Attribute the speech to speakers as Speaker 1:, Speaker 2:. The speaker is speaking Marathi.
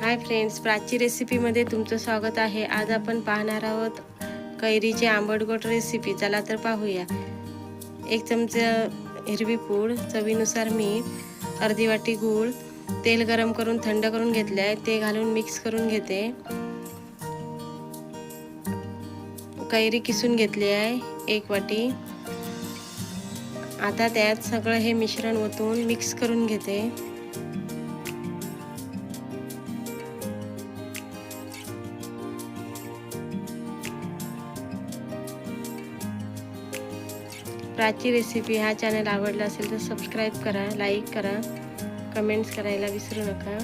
Speaker 1: हाय फ्रेंड्स, प्राची रेसिपीमध्ये तुमचं स्वागत आहे। आज आपण पाहणार आहोत कैरीची आंबट-गोड रेसिपी। चला तर पाहूया। 1 चमचा हिरवी पूड, चवीनुसार मीठ, अर्धी वाटी गूळ, तेल गरम करून थंड करून घेतले आहे ते घालून मिक्स करून घेते। कैरी किसून घेतली आहे 1 वाटी। आता त्यात सगळं हे मिश्रण ओतून मिक्स करून घेते। प्राची रेसिपी हा चॅनल आवडला असेल तर सबस्क्राईब करा, लाईक करा, कमेंट्स करायला विसरू नका।